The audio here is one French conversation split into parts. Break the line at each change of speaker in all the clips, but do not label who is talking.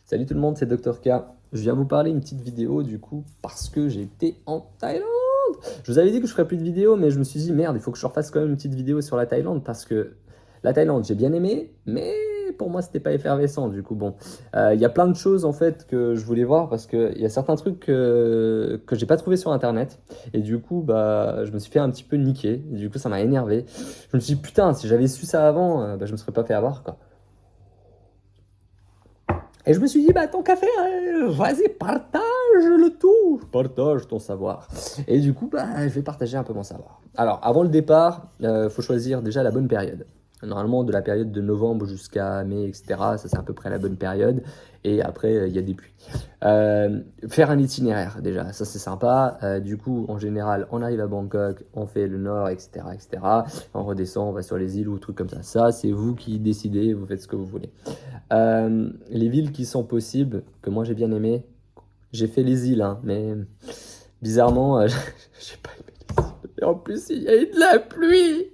Salut tout le monde, c'est Dr K. Je viens vous parler une petite vidéo du coup parce que j'ai été en Thaïlande. Je vous avais dit que je ferais plus de vidéos, mais je me suis dit merde, il faut que je refasse quand même une petite vidéo sur la Thaïlande parce que la Thaïlande j'ai bien aimé, mais pour moi c'était pas effervescent. Du coup bon, il y a plein de choses en fait que je voulais voir parce que il y a certains trucs que j'ai pas trouvé sur internet et du coup bah je me suis fait un petit peu niquer. Du coup ça m'a énervé. Je me suis dit putain si j'avais su ça avant, bah, je me serais pas fait avoir quoi. Et je me suis dit, bah tant qu'à faire, vas-y, partage le tout, partage ton savoir. Et du coup, bah, je vais partager un peu mon savoir. Alors, avant le départ, faut choisir déjà la bonne période. Normalement, de la période de novembre jusqu'à mai, etc., ça c'est à peu près la bonne période. Et après, il y a des pluies. Faire un itinéraire, déjà, ça c'est sympa. Du coup, en général, on arrive à Bangkok, on fait le nord, etc., etc. On redescend, on va sur les îles ou trucs comme ça. Ça, c'est vous qui décidez, vous faites ce que vous voulez. Les villes qui sont possibles, que moi j'ai bien aimé, j'ai fait les îles, hein, mais bizarrement, j'ai pas aimé les îles. Et en plus, il y a eu de la pluie.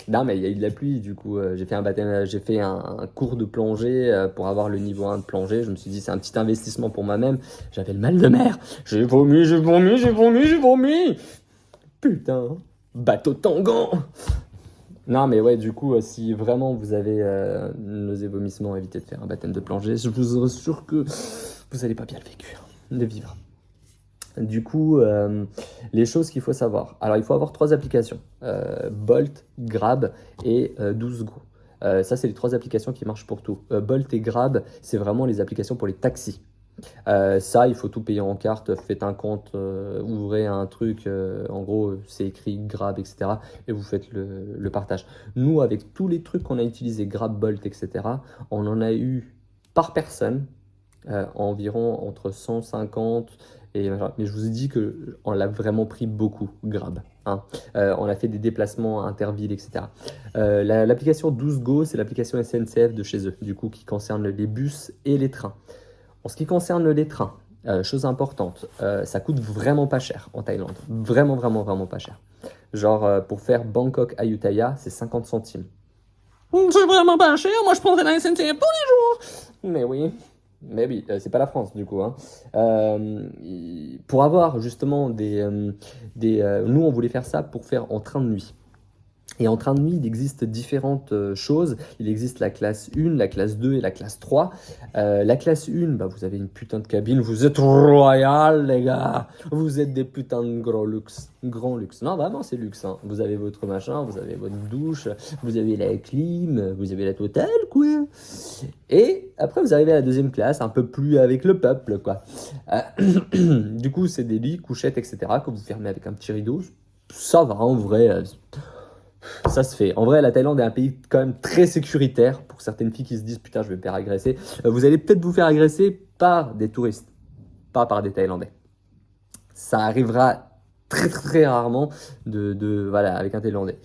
Non, mais il y a eu de la pluie, du coup, j'ai fait un baptême, j'ai fait un cours de plongée pour avoir le niveau 1 de plongée. Je me suis dit, c'est un petit investissement pour moi-même. J'avais le mal de mer. J'ai vomi, j'ai vomi, j'ai vomi, j'ai vomi. Putain, bateau tanguant. Non, mais ouais, du coup, si vraiment vous avez nausées, vomissements, évitez de faire un baptême de plongée. Je vous assure que vous n'allez pas bien le vivre. Du coup, les choses qu'il faut savoir. Alors, il faut avoir trois applications. Bolt, Grab et 12Go. Ça, c'est les trois applications qui marchent pour tout. Bolt et Grab, c'est vraiment les applications pour les taxis. Ça, il faut tout payer en carte. Faites un compte, ouvrez un truc. En gros, c'est écrit Grab, etc. Et vous faites le partage. Nous, avec tous les trucs qu'on a utilisés, Grab, Bolt, etc., on en a eu par personne environ entre 150 et mais je vous ai dit que on l'a vraiment pris beaucoup, Grab. Hein. On a fait des déplacements intervilles, etc. L'application 12Go, c'est l'application SNCF de chez eux, du coup, qui concerne les bus et les trains. En ce qui concerne les trains, chose importante, ça coûte vraiment pas cher en Thaïlande. Vraiment, vraiment, vraiment pas cher. Genre, pour faire Bangkok à Ayutthaya, c'est 50 centimes. C'est vraiment pas cher, moi je prendrais la SNCF tous les jours. Mais oui, c'est pas la France du coup. Hein. Pour avoir justement nous on voulait faire ça pour faire en train de nuit. Et en train de nuit, il existe différentes choses. Il existe la classe 1, la classe 2 et la classe 3. La classe 1, bah, vous avez une putain de cabine. Vous êtes royal, les gars. Vous êtes des putains de gros luxe. Grand luxe. Non, vraiment, c'est luxe. Hein. Vous avez votre machin, vous avez votre douche, vous avez la clim, vous avez la totale, quoi. Et après, vous arrivez à la deuxième classe, un peu plus avec le peuple, quoi. Du coup, c'est des lits, couchettes, etc. que vous fermez avec un petit rideau. Ça va, en vrai. Ça se fait. En vrai, la Thaïlande est un pays quand même très sécuritaire pour certaines filles qui se disent putain, je vais me faire agresser. Vous allez peut-être vous faire agresser par des touristes, pas par des Thaïlandais. Ça arrivera très très, très rarement voilà, avec un Thaïlandais.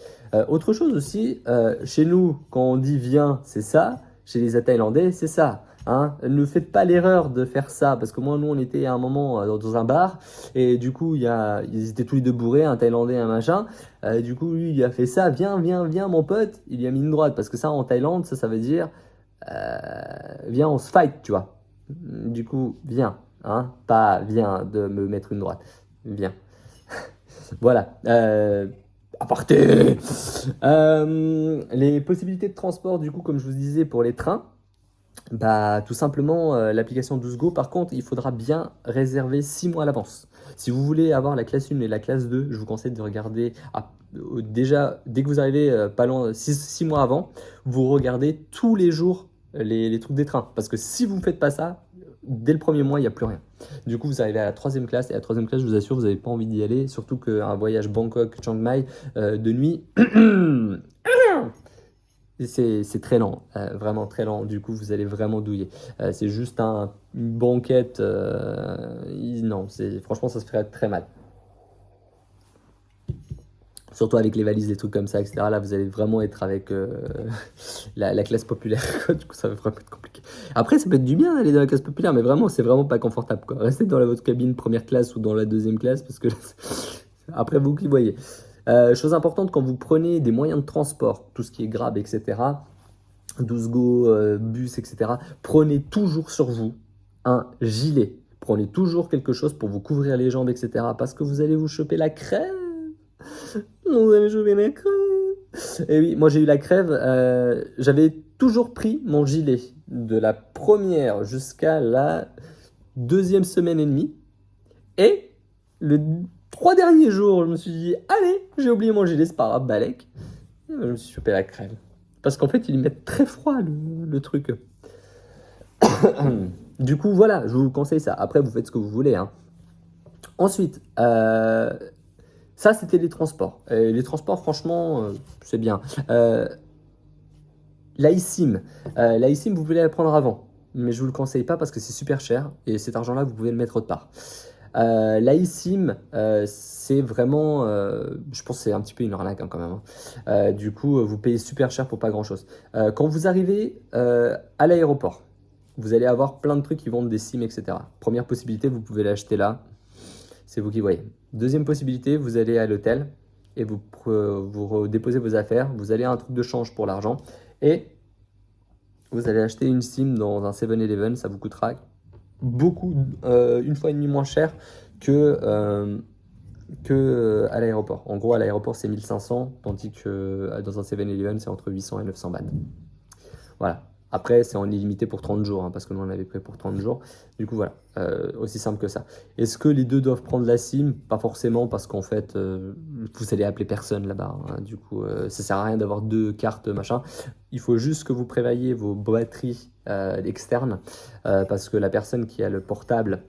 Autre chose aussi, chez nous, quand on dit viens, c'est ça. Chez les Thaïlandais, c'est ça. Hein. Ne faites pas l'erreur de faire ça, parce que moi, nous, on était à un moment dans un bar, et du coup, ils étaient tous les deux bourrés, un Thaïlandais, un machin. Du coup, lui, il a fait ça, viens, viens, viens, mon pote. Il y a mis une droite, parce que ça, en Thaïlande, ça veut dire, viens, on se fight, tu vois. Du coup, viens, hein, pas viens de me mettre une droite, viens. Voilà. Aparté. Les possibilités de transport, du coup, comme je vous disais, pour les trains, bah, tout simplement, l'application 12Go, par contre, il faudra bien réserver 6 mois à l'avance. Si vous voulez avoir la classe 1 et la classe 2, je vous conseille de regarder déjà, dès que vous arrivez pas loin, 6 mois avant, vous regardez tous les jours les trucs des trains. Parce que si vous ne faites pas ça, dès le premier mois, il n'y a plus rien. Du coup, vous arrivez à la troisième classe, et à la troisième classe, je vous assure, vous n'avez pas envie d'y aller, surtout qu'un voyage Bangkok-Chiang Mai de nuit, c'est très lent, vraiment très lent. Du coup, vous allez vraiment douiller. C'est juste une banquette. Non, franchement, ça se ferait très mal. Surtout avec les valises, les trucs comme ça, etc. Là, vous allez vraiment être avec la classe populaire. Du coup, ça va vraiment être compliqué. Après, ça peut être du bien d'aller dans la classe populaire, mais vraiment, c'est vraiment pas confortable, quoi. Restez dans votre cabine première classe ou dans la deuxième classe, parce que après, vous qui voyez. Chose importante, quand vous prenez des moyens de transport, tout ce qui est Grab, etc., 12 Go, bus, etc. Prenez toujours sur vous un gilet. Prenez toujours quelque chose pour vous couvrir les jambes, etc. Parce que vous allez vous choper la crève. Vous allez choper la crève. Et oui, moi j'ai eu la crève. J'avais toujours pris mon gilet de la première jusqu'à la deuxième semaine et demie. Et le 3 derniers jours, je me suis dit, allez, j'ai oublié mon gilet, c'est pas grave, balèque. Je me suis chopé la crève. Parce qu'en fait, ils mettent très froid le truc. Du coup, voilà, je vous conseille ça. Après, vous faites ce que vous voulez. Hein. Ensuite, ça, c'était les transports. Et les transports, franchement, c'est bien. l'eSIM. l'eSIM, vous pouvez la prendre avant. Mais je ne vous le conseille pas parce que c'est super cher. Et cet argent-là, vous pouvez le mettre autre part. l'eSIM, c'est vraiment, je pense que c'est un petit peu une arnaque hein, quand même. Hein. Du coup, vous payez super cher pour pas grand-chose. Quand vous arrivez à l'aéroport, vous allez avoir plein de trucs qui vendent des SIM, etc. Première possibilité, vous pouvez l'acheter là. C'est vous qui voyez. Deuxième possibilité, vous allez à l'hôtel et vous déposez vos affaires. Vous allez à un truc de change pour l'argent et vous allez acheter une SIM dans un 7-Eleven. Ça vous coûtera beaucoup, une fois et demie moins cher que à l'aéroport. En gros, à l'aéroport, c'est 1500, tandis que dans un 7-Eleven, c'est entre 800 et 900 bahts. Voilà. Après, c'est en illimité pour 30 jours, hein, parce que nous, on avait pris pour 30 jours. Du coup, voilà, aussi simple que ça. Est-ce que les deux doivent prendre la SIM? Pas forcément, parce qu'en fait, vous allez appeler personne là-bas. Hein. Du coup, ça sert à rien d'avoir deux cartes, machin. Il faut juste que vous prévoyiez vos batteries externes, parce que la personne qui a le portable,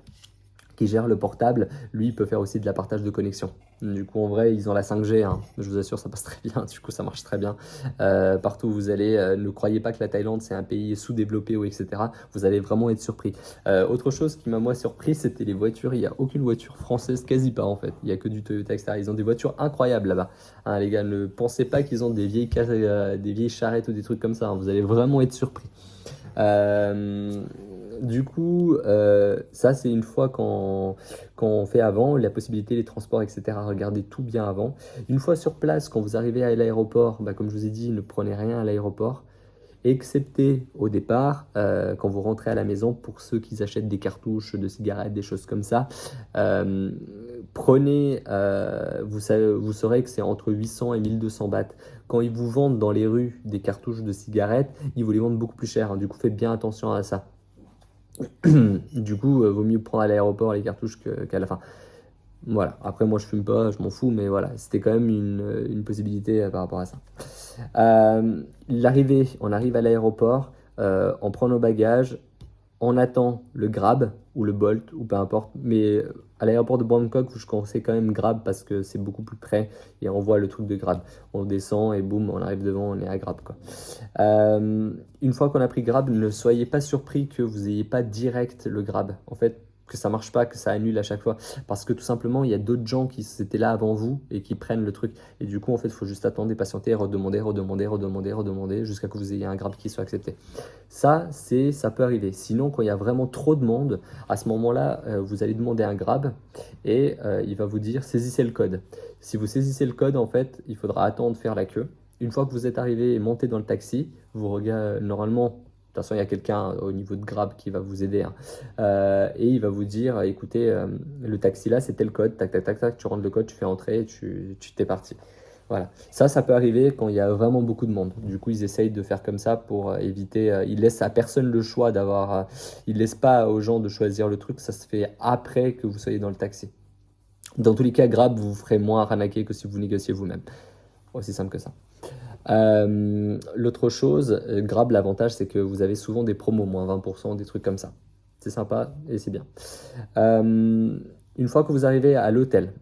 qui gère le portable, lui, il peut faire aussi de la partage de connexion. Du coup, en vrai, ils ont la 5G, hein. Je vous assure, ça passe très bien. Du coup, ça marche très bien. Partout où vous allez, ne croyez pas que la Thaïlande, c'est un pays sous-développé ou etc. Vous allez vraiment être surpris. Autre chose qui m'a, moi, surpris, c'était les voitures. Il n'y a aucune voiture française, quasi pas, en fait. Il n'y a que du Toyota, etc. Ils ont des voitures incroyables là-bas. Hein, les gars, ne pensez pas qu'ils ont des vieilles charrettes ou des trucs comme ça. Hein. Vous allez vraiment être surpris. Du coup, ça c'est une fois quand on fait avant, la possibilité, les transports, etc. Regardez tout bien avant. Une fois sur place, quand vous arrivez à l'aéroport, bah, comme je vous ai dit, ne prenez rien à l'aéroport, excepté au départ, quand vous rentrez à la maison, pour ceux qui achètent des cartouches de cigarettes, des choses comme ça. Prenez, vous saurez que c'est entre 800 et 1200 bahts. Quand ils vous vendent dans les rues des cartouches de cigarettes, ils vous les vendent beaucoup plus cher. Hein. Du coup, faites bien attention à ça. Du coup, vaut mieux prendre à l'aéroport les cartouches qu'à la fin. Voilà. Après, moi, je fume pas, je m'en fous, mais voilà, c'était quand même une possibilité par rapport à ça. L'arrivée, on arrive à l'aéroport, on prend nos bagages, on attend le Grab ou le Bolt ou peu importe, mais à l'aéroport de Bangkok, je conseille quand même Grab parce que c'est beaucoup plus près et on voit le truc de Grab. On descend et boum, on arrive devant, on est à Grab quoi. Une fois qu'on a pris Grab, ne soyez pas surpris que vous n'ayez pas direct le Grab. En fait, que ça marche pas, que ça annule à chaque fois. Parce que tout simplement, il y a d'autres gens qui étaient là avant vous et qui prennent le truc. Et du coup, en fait, il faut juste attendre, patienter, redemander jusqu'à que vous ayez un Grab qui soit accepté. Ça peut arriver. Sinon, quand il y a vraiment trop de monde, à ce moment-là, vous allez demander un Grab et il va vous dire saisissez le code. Si vous saisissez le code, en fait, il faudra attendre faire la queue. Une fois que vous êtes arrivé et monté dans le taxi, vous regardez normalement. De toute façon, il y a quelqu'un au niveau de Grab qui va vous aider. Hein. Et il va vous dire, écoutez, le taxi là, c'est tel code, tac, tac, tac, tac, tu rentres le code, tu fais entrer, tu t'es parti. Voilà. Ça peut arriver quand il y a vraiment beaucoup de monde. Du coup, ils essayent de faire comme ça pour éviter. Ils laissent à personne le choix d'avoir. Ils laissent pas aux gens de choisir le truc. Ça se fait après que vous soyez dans le taxi. Dans tous les cas, Grab vous ferez moins arnaquer que si vous négociez vous-même. Aussi simple que ça. L'autre chose, Grab, l'avantage, c'est que vous avez souvent des promos, moins 20%, des trucs comme ça. C'est sympa et c'est bien. Une fois que vous arrivez à l'hôtel,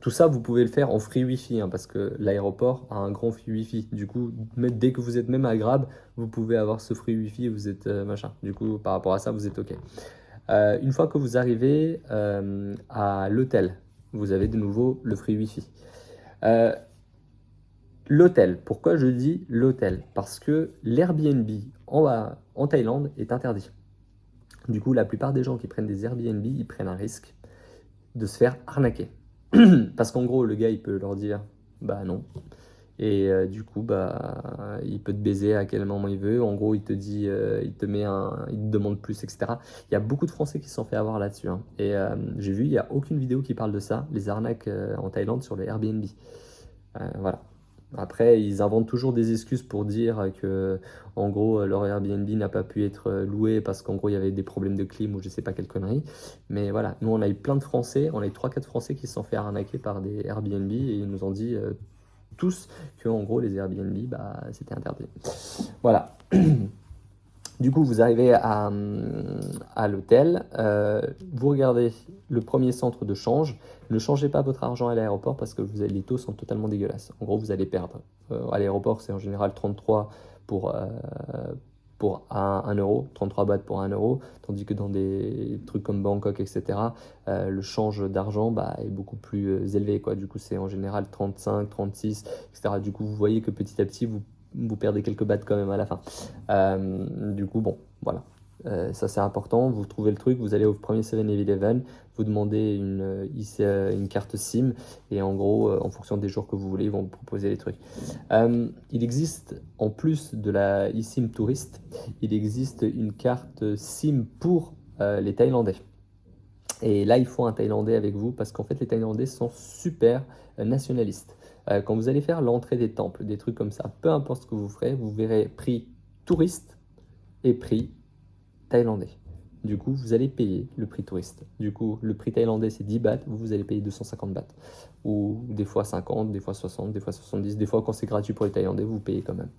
tout ça, vous pouvez le faire en free Wi-Fi, hein, parce que l'aéroport a un grand free Wi-Fi. Du coup, dès que vous êtes même à Grab, vous pouvez avoir ce free Wi-Fi et vous êtes machin. Du coup, par rapport à ça, vous êtes OK. Une fois que vous arrivez à l'hôtel, vous avez de nouveau le free Wi-Fi. L'hôtel, pourquoi je dis l'hôtel? Parce que l'Airbnb en Thaïlande est interdit. Du coup, la plupart des gens qui prennent des Airbnb, ils prennent un risque de se faire arnaquer. Parce qu'en gros, le gars, il peut leur dire, bah non. Et du coup, bah, il peut te baiser à quel moment il veut. En gros, il te dit, il te demande plus, etc. Il y a beaucoup de Français qui se sont fait avoir là-dessus, hein. Et j'ai vu, il n'y a aucune vidéo qui parle de ça, les arnaques en Thaïlande sur les Airbnb. Voilà. Après, ils inventent toujours des excuses pour dire que, en gros, leur Airbnb n'a pas pu être loué parce qu'en gros, il y avait des problèmes de clim ou je sais pas quelle connerie. Mais voilà, nous, on a eu plein de Français, on a eu 3-4 Français qui se sont fait arnaquer par des Airbnb et ils nous ont dit tous que, en gros, les Airbnb, bah, c'était interdit. Voilà. Du coup, vous arrivez à l'hôtel, vous regardez le premier centre de change. Ne changez pas votre argent à l'aéroport parce que les taux sont totalement dégueulasses. En gros, vous allez perdre. À l'aéroport, c'est en général 33 pour, euh, pour 1 euro, 33 bahts pour 1 euro, tandis que dans des trucs comme Bangkok, etc., le change d'argent bah, est beaucoup plus élevé, quoi. Du coup, c'est en général 35, 36, etc. Du coup, vous voyez que petit à petit, vous perdez quelques bahts quand même à la fin. Du coup, bon, voilà. Ça, c'est important. Vous trouvez le truc, vous allez au premier 7-Eleven, vous demandez une carte SIM, et en gros, en fonction des jours que vous voulez, ils vont vous proposer les trucs. Il existe, en plus de la eSIM touriste, il existe une carte SIM pour les Thaïlandais. Et là, il faut un Thaïlandais avec vous parce qu'en fait, les Thaïlandais sont super nationalistes. Quand vous allez faire l'entrée des temples, des trucs comme ça, peu importe ce que vous ferez, vous verrez prix touriste et prix thaïlandais. Du coup, vous allez payer le prix touriste. Du coup, le prix thaïlandais, c'est 10 bahts, vous allez payer 250 bahts. Ou des fois 50, des fois 60, des fois 70, des fois quand c'est gratuit pour les Thaïlandais, vous payez quand même.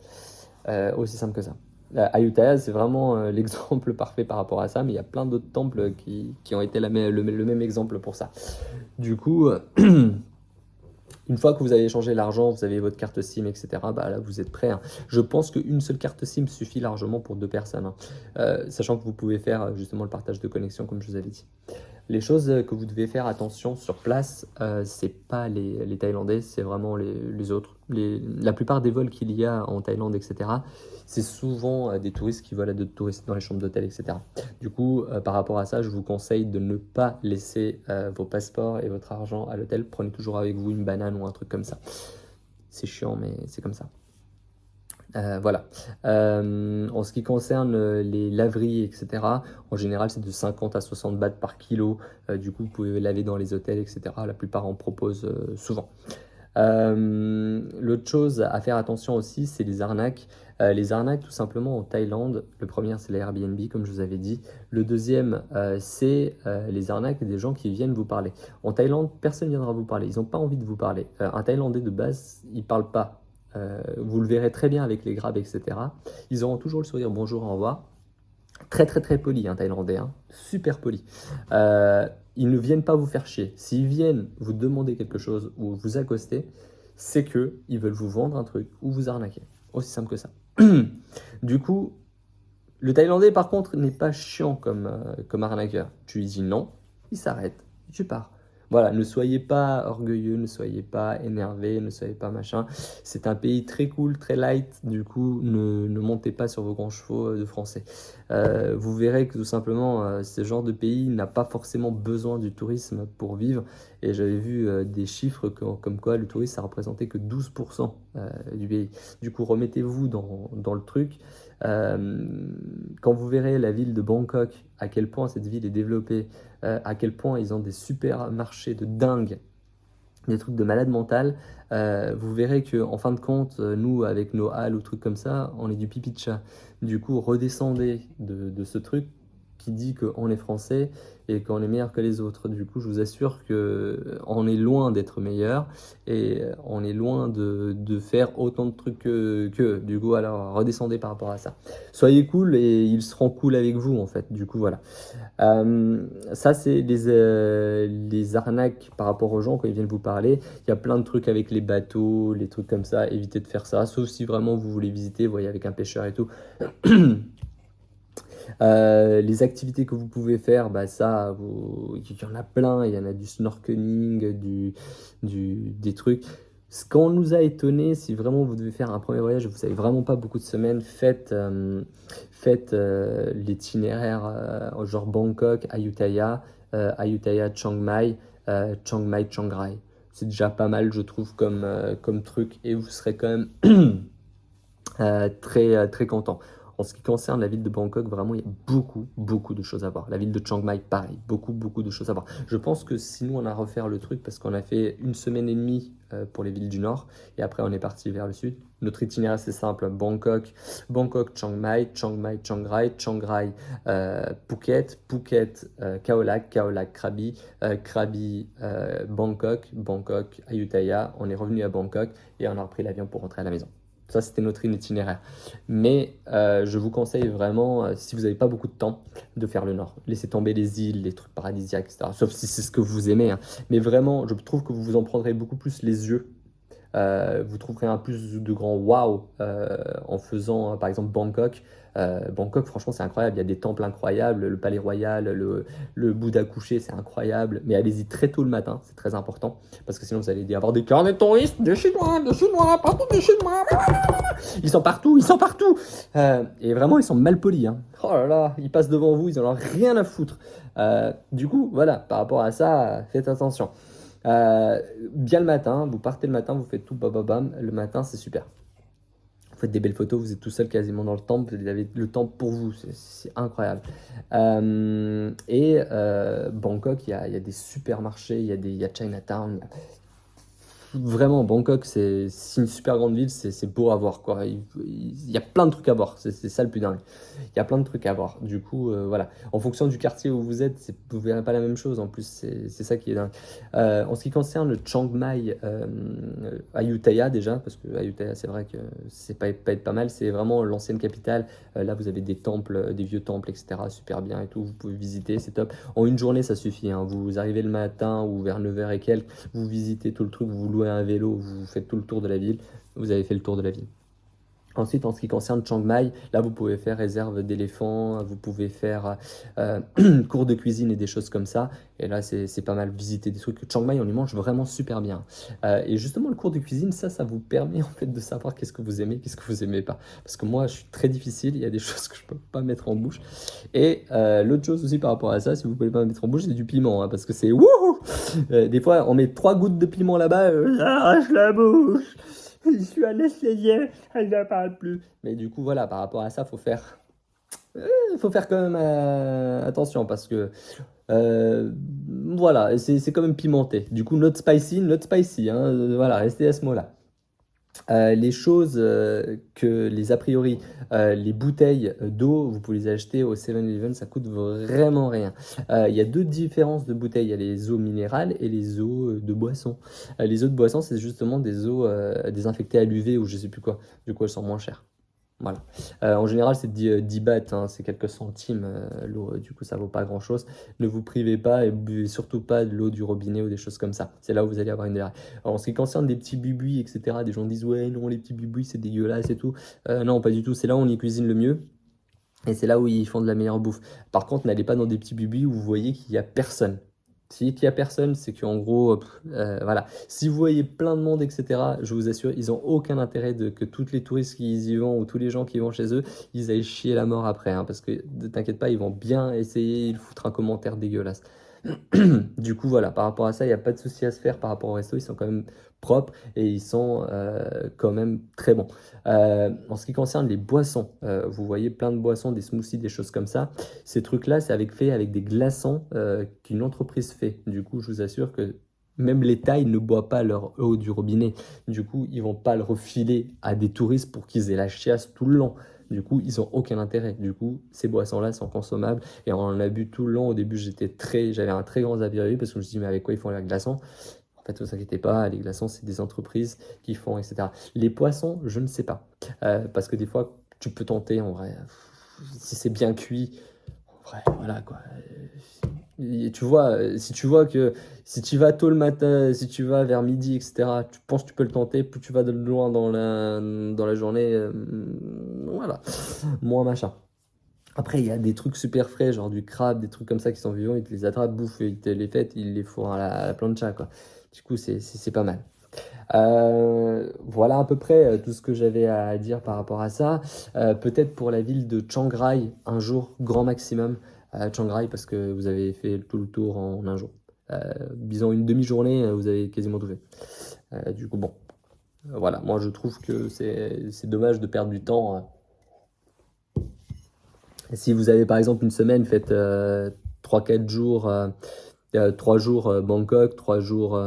Aussi simple que ça. Ayutthaya, c'est vraiment l'exemple parfait par rapport à ça, mais il y a plein d'autres temples qui ont été le même exemple pour ça. Du coup, une fois que vous avez échangé l'argent, vous avez votre carte SIM, etc., bah là, vous êtes prêt, hein. Je pense qu'une seule carte SIM suffit largement pour 2 personnes, hein. Sachant que vous pouvez faire justement le partage de connexion, comme je vous avais dit. Les choses que vous devez faire attention sur place, c'est pas les Thaïlandais, c'est vraiment les autres. La plupart des vols qu'il y a en Thaïlande, etc., c'est souvent des touristes qui volent à d'autres touristes dans les chambres d'hôtel, etc. Du coup, par rapport à ça, je vous conseille de ne pas laisser vos passeports et votre argent à l'hôtel. Prenez toujours avec vous une banane ou un truc comme ça. C'est chiant, mais c'est comme ça. Voilà. En ce qui concerne les laveries, etc., en général, c'est de 50 à 60 bahts par kilo. Du coup, vous pouvez laver dans les hôtels, etc. La plupart en proposent souvent. L'autre chose à faire attention aussi, c'est les arnaques. Les arnaques, tout simplement, en Thaïlande, le premier, c'est l'Airbnb, comme je vous avais dit. Le deuxième, c'est les arnaques des gens qui viennent vous parler. En Thaïlande, personne ne viendra vous parler. Ils n'ont pas envie de vous parler. Un Thaïlandais de base, il ne parle pas. Vous le verrez très bien avec les grabs, etc. Ils auront toujours le sourire, bonjour, au revoir. Très très très poli, un Thaïlandais, hein. Super poli. Ils ne viennent pas vous faire chier. S'ils viennent vous demander quelque chose ou vous accoster, c'est que ils veulent vous vendre un truc ou vous arnaquer. Aussi simple que ça. Du coup, le Thaïlandais par contre n'est pas chiant comme arnaqueur. Tu lui dis non, il s'arrête, tu pars. Voilà, ne soyez pas orgueilleux, ne soyez pas énervé, ne soyez pas machin. C'est un pays très cool, très light, du coup ne montez pas sur vos grands chevaux de français. Vous verrez que tout simplement ce genre de pays n'a pas forcément besoin du tourisme pour vivre. Et j'avais vu des chiffres comme quoi le tourisme ça représentait que 12% du pays. Du coup remettez-vous dans le truc. Quand vous verrez la ville de Bangkok, à quel point cette ville est développée, à quel point ils ont des supermarchés de dingue, des trucs de malade mental, vous verrez que en fin de compte, nous avec nos halles ou trucs comme ça, on est du pipi de chat. Du coup, redescendez de ce truc qui dit qu'on est français et qu'on est meilleur que les autres. Du coup, je vous assure que on est loin d'être meilleur et on est loin de faire autant de trucs que. Du coup, alors redescendez par rapport à ça. Soyez cool et ils seront cool avec vous en fait. Du coup, voilà. Ça, c'est les arnaques par rapport aux gens quand ils viennent vous parler. Il y a plein de trucs avec les bateaux, les trucs comme ça. Évitez de faire ça, sauf si vraiment vous voulez visiter, vous voyez, avec un pêcheur et tout. Les activités que vous pouvez faire, bah ça, il y en a plein. Il y en a du snorkeling, des trucs. Ce qu'on nous a étonné, si vraiment vous devez faire un premier voyage, vous n'avez vraiment pas beaucoup de semaines, faites l'itinéraire genre Bangkok, Ayutthaya, Ayutthaya, Chiang Mai, Chiang Mai, Chiang Rai. C'est déjà pas mal, je trouve, comme truc, et vous serez quand même très content. En ce qui concerne la ville de Bangkok, vraiment, il y a beaucoup de choses à voir. La ville de Chiang Mai, pareil, beaucoup de choses à voir. Je pense que si nous, on a à refaire le truc, parce qu'on a fait 1 semaine et demie pour les villes du nord, et après, on est parti vers le sud. Notre itinéraire, c'est simple. Bangkok, Chiang Mai, Chiang Rai, Chiang Rai, Phuket, Khao Lak, Krabi, Krabi, Bangkok, Ayutthaya. On est revenu à Bangkok et on a repris l'avion pour rentrer à la maison. Ça, c'était notre itinéraire. Mais je vous conseille vraiment, si vous n'avez pas beaucoup de temps, de faire le nord. Laissez tomber les îles, les trucs paradisiaques, etc. Sauf si c'est ce que vous aimez, hein. Mais vraiment, je trouve que vous vous en prendrez beaucoup plus les yeux. Vous trouverez un plus de grand waouh en faisant, par exemple, Bangkok. Bangkok, franchement, c'est incroyable. Il y a des temples incroyables, le palais royal, le Bouddha couché, c'est incroyable. Mais allez-y très tôt le matin, c'est très important. Parce que sinon, vous allez y avoir des carnets de touristes, des Chinois, partout des Chinois. Ils sont partout. Et vraiment, ils sont mal polis, hein. Oh là là, ils passent devant vous, ils en ont rien à foutre. Du coup, voilà, par rapport à ça, faites attention. Bien le matin, vous partez le matin, vous faites tout bam, le matin c'est super. Vous faites des belles photos, vous êtes tout seul quasiment dans le temple, vous avez le temple pour vous, c'est incroyable. Bangkok, il y a des supermarchés, il y a Chinatown, vraiment, Bangkok, c'est une super grande ville, c'est beau à voir, quoi. Il y a plein de trucs à voir, c'est ça le plus dingue. Il y a plein de trucs à voir. Du coup, voilà. En fonction du quartier où vous êtes, vous ne verrez pas la même chose. En plus, c'est ça qui est dingue. En ce qui concerne le Chiang Mai, Ayutthaya déjà, parce que Ayutthaya, c'est vrai que c'est pas être pas mal, c'est vraiment l'ancienne capitale. Là, vous avez des temples, des vieux temples, etc. Super bien et tout. Vous pouvez visiter, c'est top. En une journée, ça suffit, hein. Vous arrivez le matin ou vers 9h et quelques, vous visitez tout le truc, vous louez un vélo, vous faites tout le tour de la ville, vous avez fait le tour de la ville. Ensuite, en ce qui concerne Chiang Mai, là, vous pouvez faire réserve d'éléphants, vous pouvez faire cours de cuisine et des choses comme ça. Et là, c'est pas mal visiter des trucs. Chiang Mai, on y mange vraiment super bien. Et justement, le cours de cuisine, ça vous permet en fait de savoir qu'est-ce que vous aimez, qu'est-ce que vous aimez pas. Parce que moi, je suis très difficile, il y a des choses que je peux pas mettre en bouche. Et l'autre chose aussi par rapport à ça, si vous pouvez pas mettre en bouche, c'est du piment, hein, parce que c'est wouhou. Des fois, on met 3 gouttes de piment là-bas, j'arrache la bouche. Je suis anesthésié, elle ne parle plus. Mais du coup, voilà, par rapport à ça, faut faire quand même attention parce que voilà, c'est quand même pimenté. Du coup, not spicy, hein, voilà, restez à ce mot-là. Les choses a priori, les bouteilles d'eau, vous pouvez les acheter au 7-Eleven, ça coûte vraiment rien. Il y a 2 différences de bouteilles, il y a les eaux minérales et les eaux de boisson. Les eaux de boisson, c'est justement des eaux désinfectées à l'UV ou je sais plus quoi, du coup elles sont moins chères. Voilà. En général, c'est 10 bahts, hein, c'est quelques centimes l'eau, du coup ça vaut pas grand-chose. Ne vous privez pas et buvez surtout pas de l'eau du robinet ou des choses comme ça. C'est là où vous allez avoir une erreur. En ce qui concerne des petits bubuis, etc., des gens disent ouais non les petits bubuis c'est dégueulasse et tout. Non pas du tout, c'est là où on y cuisine le mieux. Et c'est là où ils font de la meilleure bouffe. Par contre, n'allez pas dans des petits bubuis où vous voyez qu'il n'y a personne. Si il n'y a personne, c'est qu'en gros, voilà. Si vous voyez plein de monde, etc., je vous assure, ils n'ont aucun intérêt que tous les touristes qui y vont ou tous les gens qui vont chez eux, ils aillent chier la mort après. Hein, parce que ne t'inquiète pas, ils vont bien essayer, ils foutent un commentaire dégueulasse. Du coup, voilà, par rapport à ça, il n'y a pas de souci à se faire par rapport au resto. Ils sont quand même propres et ils sont quand même très bons. En ce qui concerne les boissons, vous voyez plein de boissons, des smoothies, des choses comme ça. Ces trucs-là, c'est fait avec des glaçons qu'une entreprise fait. Du coup, je vous assure que même les Thaïs ne boivent pas leur eau du robinet. Du coup, ils vont pas le refiler à des touristes pour qu'ils aient la chiasse tout le long. Du coup, ils n'ont aucun intérêt. Du coup, ces boissons-là sont consommables. Et on en a bu tout le long. Au début, j'avais un très grand avis parce que je me suis dit, mais avec quoi ils font leurs glaçons? En fait, ne vous inquiétez pas, les glaçons, c'est des entreprises qui font, etc. Les poissons, je ne sais pas. Parce que des fois, tu peux tenter, en vrai, si c'est bien cuit, en vrai, voilà, quoi. Et tu vois, si tu vois que si tu vas tôt le matin, si tu vas vers midi, etc., tu penses que tu peux le tenter, plus tu vas de loin dans la journée, voilà, moins machin. Après, il y a des trucs super frais, genre du crabe, des trucs comme ça qui sont vivants, ils te les attrapent, bouffent, ils te les font, ils les font à la plancha, quoi. Du coup, c'est pas mal. Voilà à peu près tout ce que j'avais à dire par rapport à ça. Peut-être pour la ville de Chiang Rai, un jour, grand maximum, à Chiang Rai, parce que vous avez fait tout le tour en un jour. Disons une demi-journée, vous avez quasiment tout fait. Du coup, bon, voilà, moi je trouve que c'est dommage de perdre du temps. Si vous avez par exemple une semaine, faites 3-4 jours, 3 jours Bangkok, 3 jours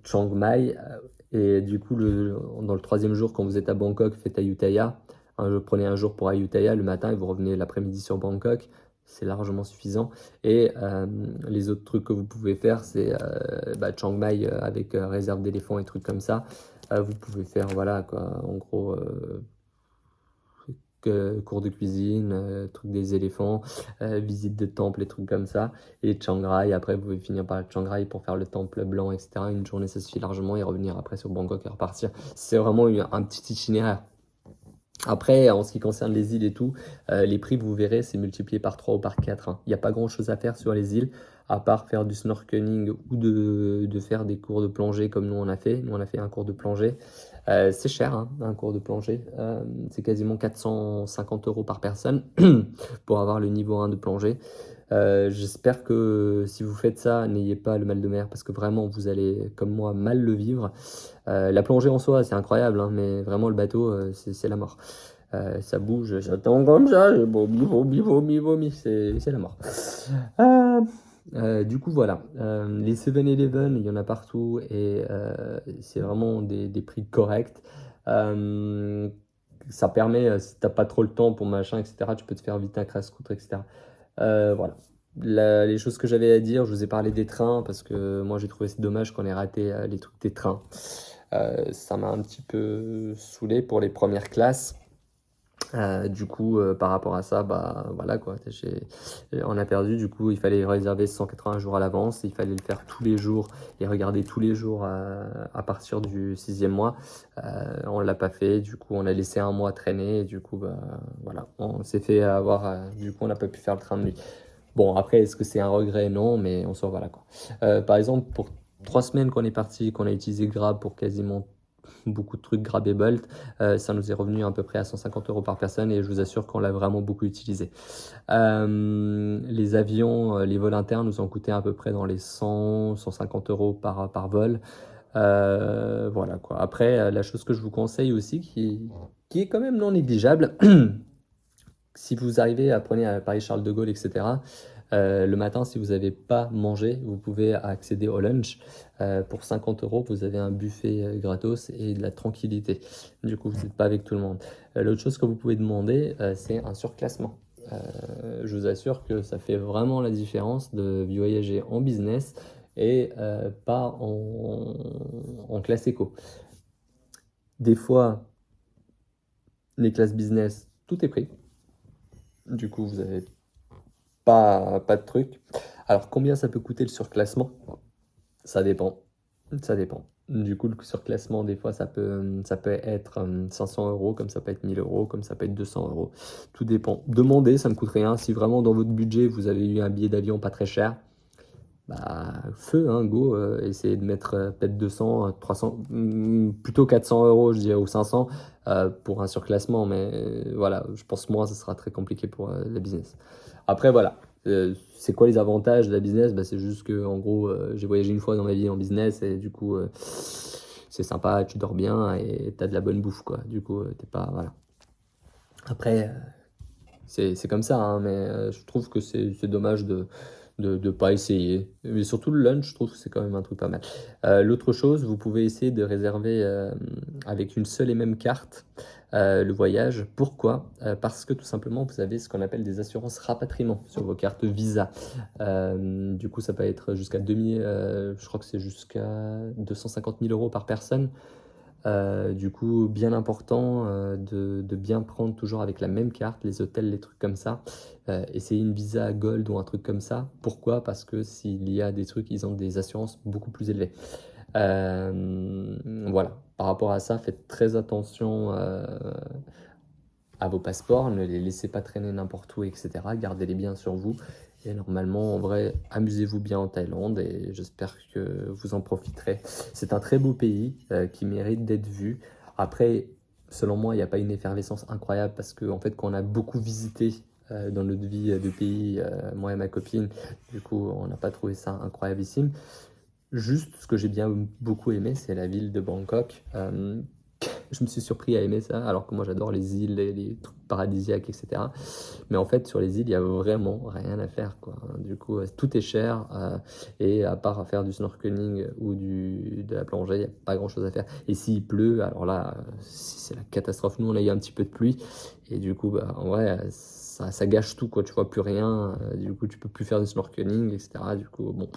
Chiang Mai. Et du coup, dans le troisième jour, quand vous êtes à Bangkok, faites Ayutthaya. Prenez un jour pour Ayutthaya le matin et vous revenez l'après-midi sur Bangkok. C'est largement suffisant. Et les autres trucs que vous pouvez faire, c'est Chiang Mai avec réserve d'éléphants et trucs comme ça. Vous pouvez faire, voilà, quoi, en gros, cours de cuisine, trucs des éléphants, visite de temple et trucs comme ça. Et Chiang Rai, après, vous pouvez finir par Chiang Rai pour faire le temple blanc, etc. Une journée, ça suffit largement et revenir après sur Bangkok et repartir. C'est vraiment un petit itinéraire. Après, en ce qui concerne les îles et tout, les prix, vous verrez, c'est multiplié par 3 ou par 4. Hein. Il n'y a pas grand-chose à faire sur les îles, à part faire du snorkeling ou de faire des cours de plongée comme nous on a fait. Nous, on a fait un cours de plongée. C'est cher, hein, un cours de plongée. C'est quasiment 450 € par personne pour avoir le niveau 1 de plongée. J'espère que si vous faites ça, n'ayez pas le mal de mer parce que vraiment, vous allez, comme moi, mal le vivre. La plongée en soi, c'est incroyable, hein, mais vraiment, le bateau, c'est la mort. Ça bouge, j'attends comme ça, vomi, vomi, vomi, vomi, c'est la mort. Du coup, voilà. Les 7-Eleven, il y en a partout et c'est vraiment des prix corrects. Ça permet, si t'as pas trop le temps pour machin, etc., tu peux te faire vite un crash-scooter, etc. Voilà. Les choses que j'avais à dire, je vous ai parlé des trains parce que moi j'ai trouvé c'est dommage qu'on ait raté les trucs des trains. Ça m'a un petit peu saoulé pour les premières classes. Du coup, par rapport à ça, bah voilà quoi, on a perdu. Du coup, il fallait réserver 180 jours à l'avance, il fallait le faire tous les jours et regarder tous les jours à partir du 6e mois. On l'a pas fait, du coup, on a laissé un mois traîner et du coup, bah voilà, on s'est fait avoir. Du coup, on n'a pas pu faire le train de nuit. Bon, après, est-ce que c'est un regret? Non, mais on s'en va là quoi. Par exemple, pour 3 semaines qu'on est parti, qu'on a utilisé Grab pour quasiment beaucoup de trucs Grab et Bolt, ça nous est revenu à peu près à 150 € par personne et je vous assure qu'on l'a vraiment beaucoup utilisé. Les avions, les vols internes nous ont coûté à peu près dans les 100-150 € par vol. Voilà quoi. Après, la chose que je vous conseille aussi, qui est quand même non négligeable, si vous arrivez à prendre à Paris-Charles de Gaulle, etc., le matin, si vous n'avez pas mangé, vous pouvez accéder au lunch. Pour 50 €, vous avez un buffet gratos et de la tranquillité. Du coup, vous n'êtes pas avec tout le monde. L'autre chose que vous pouvez demander, c'est un surclassement. Je vous assure que ça fait vraiment la différence de voyager en business et pas en classe éco. Des fois, les classes business, tout est pris. Du coup, vous n'avez pas de truc. Alors, combien ça peut coûter le surclassement? Ça dépend. Ça dépend. Du coup, le surclassement, des fois, ça peut être 500 €, comme ça peut être 1000 €, comme ça peut être 200 €. Tout dépend. Demandez, ça ne coûte rien. Si vraiment dans votre budget, vous avez eu un billet d'avion pas très cher, bah, feu, hein, go. Essayez de mettre peut-être 200, 300, plutôt 400 €, je dirais, ou 500 pour un surclassement. Mais voilà, je pense moins, ce sera très compliqué pour la business. Après, voilà. C'est quoi les avantages de la business? Bah, c'est juste que, en gros, j'ai voyagé une fois dans ma vie en business et du coup, c'est sympa, tu dors bien et t'as de la bonne bouffe, quoi. Du coup, t'es pas. Voilà. Après, c'est comme ça, hein, mais je trouve que c'est dommage de pas essayer. Mais surtout le lunch, je trouve que c'est quand même un truc pas mal. L'autre chose, vous pouvez essayer de réserver avec une seule et même carte le voyage. Pourquoi? Parce que tout simplement, vous avez ce qu'on appelle des assurances rapatriement sur vos cartes Visa. Du coup, ça peut être jusqu'à je crois que c'est jusqu'à 250 000 € par personne. Du coup, bien important de bien prendre toujours avec la même carte, les hôtels, les trucs comme ça. Essayez une Visa Gold ou un truc comme ça. Pourquoi? Parce que s'il y a des trucs, ils ont des assurances beaucoup plus élevées. Voilà, par rapport à ça, faites très attention à vos passeports, ne les laissez pas traîner n'importe où, etc. Gardez-les bien sur vous. Et normalement, en vrai, amusez-vous bien en Thaïlande et j'espère que vous en profiterez. C'est un très beau pays qui mérite d'être vu. Après, selon moi, il n'y a pas une effervescence incroyable parce que, en fait, quand on a beaucoup visité dans notre vie de pays, moi et ma copine. Du coup, on n'a pas trouvé ça incroyableissime. Juste, ce que j'ai bien beaucoup aimé, c'est la ville de Bangkok. Je me suis surpris à aimer ça, alors que moi j'adore les îles, les trucs paradisiaques, etc. Mais en fait, sur les îles, il y a vraiment rien à faire, quoi. Du coup, tout est cher, et à part faire du snorkeling ou de la plongée, il n'y a pas grand-chose à faire. Et s'il pleut, alors là, c'est la catastrophe. Nous, on a eu un petit peu de pluie, et du coup, bah, en vrai, ça gâche tout, quoi. Tu vois plus rien, du coup, tu peux plus faire du snorkeling, etc. Du coup, bon,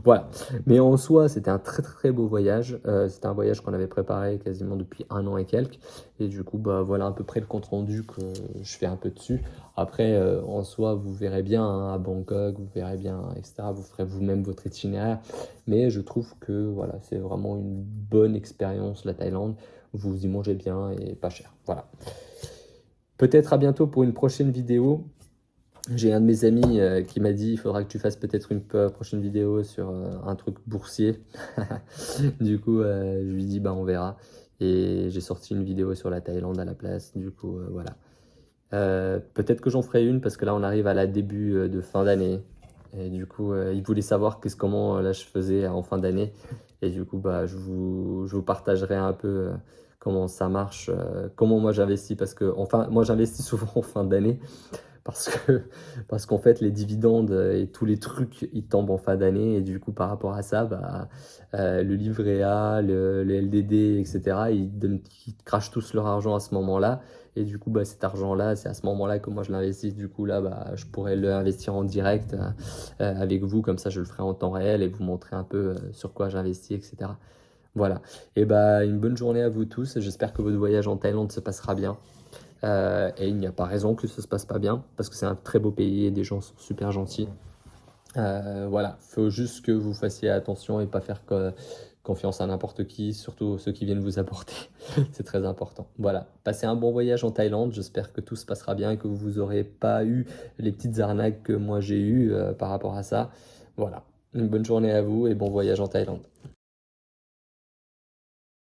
voilà. Mais en soi, c'était un très très très beau voyage. C'était un voyage qu'on avait préparé quasiment depuis 1 an et quelques. Et du coup, bah, voilà à peu près le compte rendu que je fais un peu dessus. Après, en soi, vous verrez bien à Bangkok, vous verrez bien, etc. Vous ferez vous-même votre itinéraire. Mais je trouve que voilà, c'est vraiment une bonne expérience, la Thaïlande. Vous y mangez bien et pas cher. Voilà. Peut-être à bientôt pour une prochaine vidéo. J'ai un de mes amis qui m'a dit il faudra que tu fasses peut-être une prochaine vidéo sur un truc boursier. Du coup, je lui dis bah on verra. Et j'ai sorti une vidéo sur la Thaïlande à la place. Du coup, voilà. Peut-être que j'en ferai une parce que là on arrive à la début de fin d'année. Et du coup, il voulait savoir comment là je faisais en fin d'année. Et du coup, bah, je vous partagerai un peu comment ça marche, comment moi j'investis. Parce que enfin, moi j'investis souvent en fin d'année parce que parce qu'en fait les dividendes et tous les trucs ils tombent en fin d'année et du coup par rapport à ça bah, le livret A, les LDD etc. Ils crachent tous leur argent à ce moment-là et du coup bah, cet argent-là c'est à ce moment-là que moi je l'investis du coup là bah, je pourrais l'investir en direct avec vous comme ça je le ferai en temps réel et vous montrer un peu sur quoi j'investis etc. Voilà et bah une bonne journée à vous tous, j'espère que votre voyage en Thaïlande se passera bien. Et il n'y a pas raison que ça se passe pas bien, parce que c'est un très beau pays et des gens sont super gentils. Voilà, faut juste que vous fassiez attention et pas faire confiance à n'importe qui, surtout ceux qui viennent vous apporter. C'est très important. Voilà, passez un bon voyage en Thaïlande. J'espère que tout se passera bien et que vous n'aurez pas eu les petites arnaques que moi j'ai eues par rapport à ça. Voilà, une bonne journée à vous et bon voyage en Thaïlande.